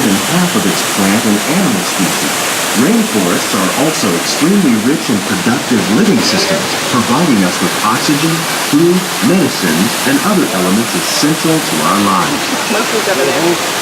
than half of its plant and animal species. Rainforests are also extremely rich and productive living systems, providing us with oxygen, food, medicines, and other elements essential to our lives. Muscles over there.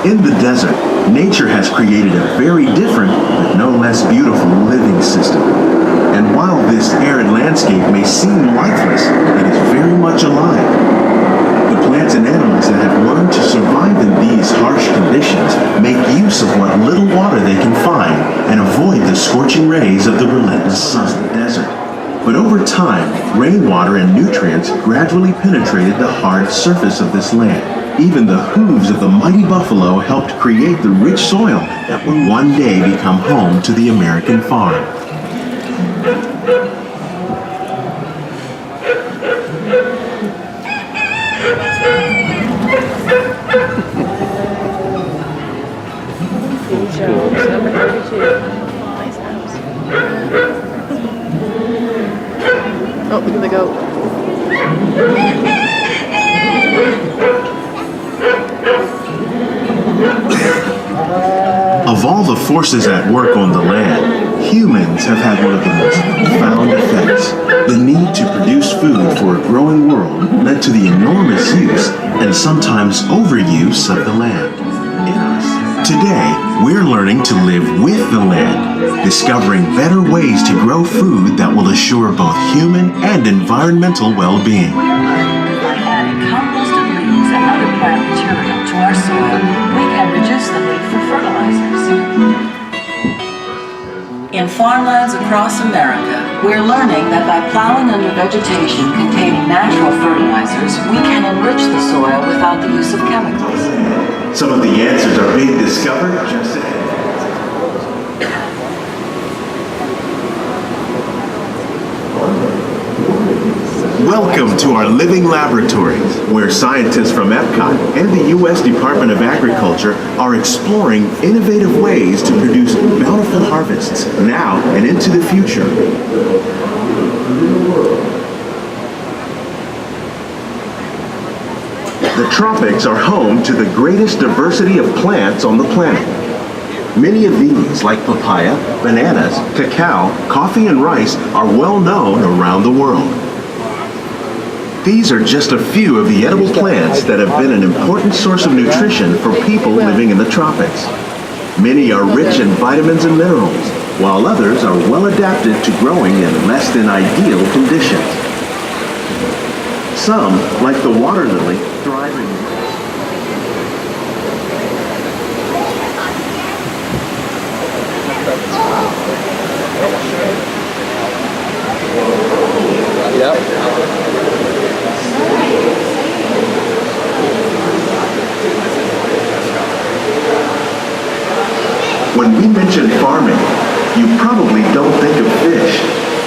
In the desert, nature has created a very different, but no less beautiful living system. And while this arid landscape may seem lifeless, it is very much alive. The plants and animals that have learned to survive in these harsh conditions make use of what little water they can find and avoid the scorching rays of the relentless sun of the desert. But over time, rainwater and nutrients gradually penetrated the hard surface of this land. Even the hooves of the mighty buffalo helped create the rich soil that would one day become home to the American farm. Number 32. Nice house. Oh, look at the goat. Of all the forces at work on the land, humans have had one of the most profound effects. The need to produce food for a growing world led to the enormous use and sometimes overuse of the land. Today, we're learning to live with the land, discovering better ways to grow food that will assure both human and environmental well-being. By adding composted leaves and other plant material to our soil, we can reduce the need for fertilizers. In farmlands across America, we're learning that by plowing under vegetation containing natural fertilizers, we can enrich the soil without the use of chemicals. Some of the answers are being discovered just ahead. Welcome to our living laboratories, where scientists from EPCOT and the U.S. Department of Agriculture are exploring innovative ways to produce bountiful harvests now and into the future. The tropics are home to the greatest diversity of plants on the planet. Many of these, like papaya, bananas, cacao, coffee, and rice, are well known around the world. These are just a few of the edible plants that have been an important source of nutrition for people living in the tropics. Many are rich in vitamins and minerals, while others are well adapted to growing in less than ideal conditions. Some, like the water lily, thrive in When we mention farming, you probably don't think of fish,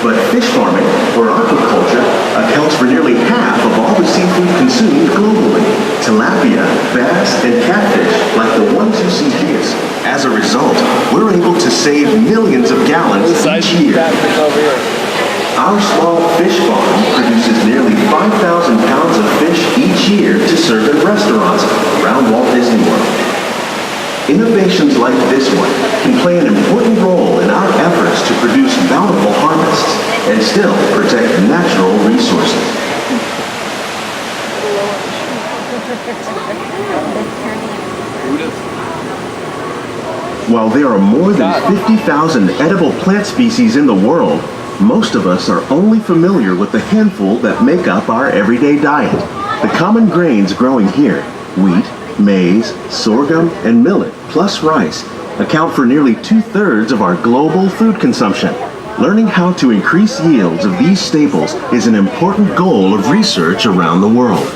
but fish farming, or aquaculture, accounts for nearly half of all the seafood consumed globally. Tilapia, bass, and catfish, like the ones you see here. As a result, we're able to save millions of gallons each year. Our small fish farm produces nearly 5,000 pounds of fish each year to serve in restaurants around Walt Disney World. Innovations like this one can play an important role in our efforts to produce bountiful harvests and still protect natural resources. While there are more than 50,000 edible plant species in the world, most of us are only familiar with the handful that make up our everyday diet. The common grains growing here, wheat, maize, sorghum, and millet, plus rice, account for nearly 2/3 of our global food consumption. Learning how to increase yields of these staples is an important goal of research around the world.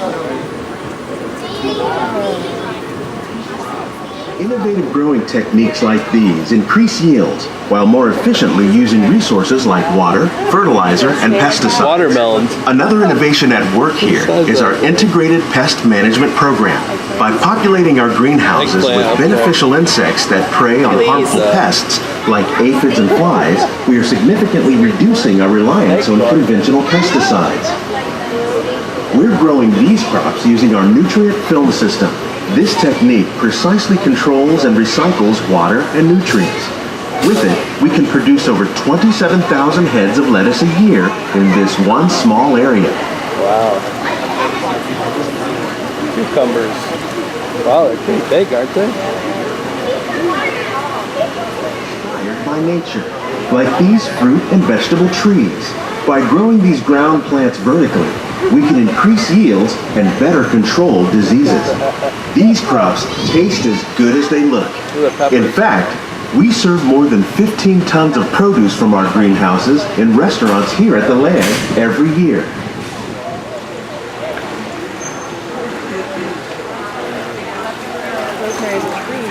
Innovative growing techniques like these increase yields while more efficiently using resources like water, fertilizer, and pesticides. Watermelons. Another innovation at work here is our integrated pest management program. By populating our greenhouses with beneficial insects that prey on harmful pests like aphids and flies, we are significantly reducing our reliance on conventional pesticides. We're growing these crops using our nutrient film system. This technique precisely controls and recycles water and nutrients. With it, we can produce over 27,000 heads of lettuce a year in this one small area. Wow. Cucumbers. Wow, they're pretty big, aren't they? Inspired by nature, like these fruit and vegetable trees. By growing these ground plants vertically, we can increase yields and better control diseases. These crops taste as good as they look. In fact, we serve more than 15 tons of produce from our greenhouses in restaurants here at the land every year. Rosemary's a tree.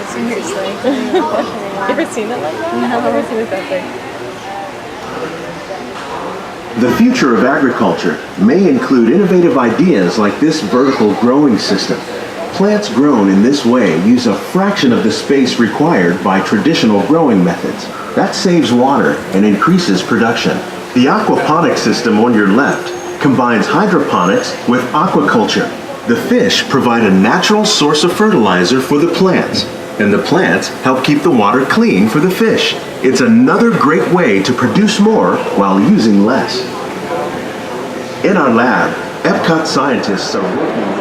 Seriously. You ever seen it like that? No, I've never seen it that big. The future of agriculture may include innovative ideas like this vertical growing system. Plants grown in this way use a fraction of the space required by traditional growing methods. That saves water and increases production. The aquaponics system on your left combines hydroponics with aquaculture. The fish provide a natural source of fertilizer for the plants, and the plants help keep the water clean for the fish. It's another great way to produce more while using less. In our lab, EPCOT scientists are working.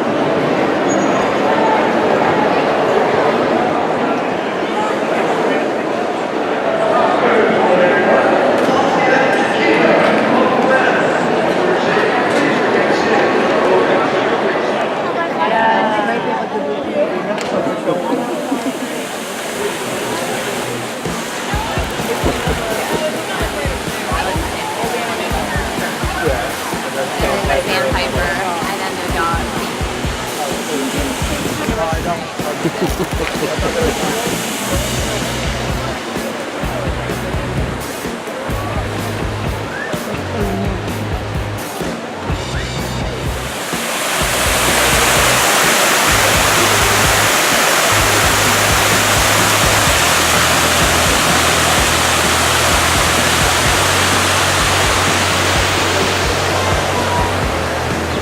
Sandpiper, and then their dog.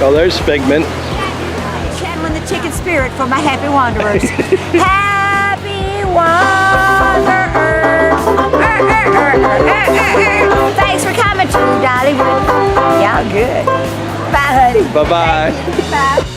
Oh, there's Figment. Channeling the chicken spirit for my happy wanderers. Happy wanderers. Thanks for coming to Dollywood. Y'all good. Bye, honey. Bye-bye. Bye.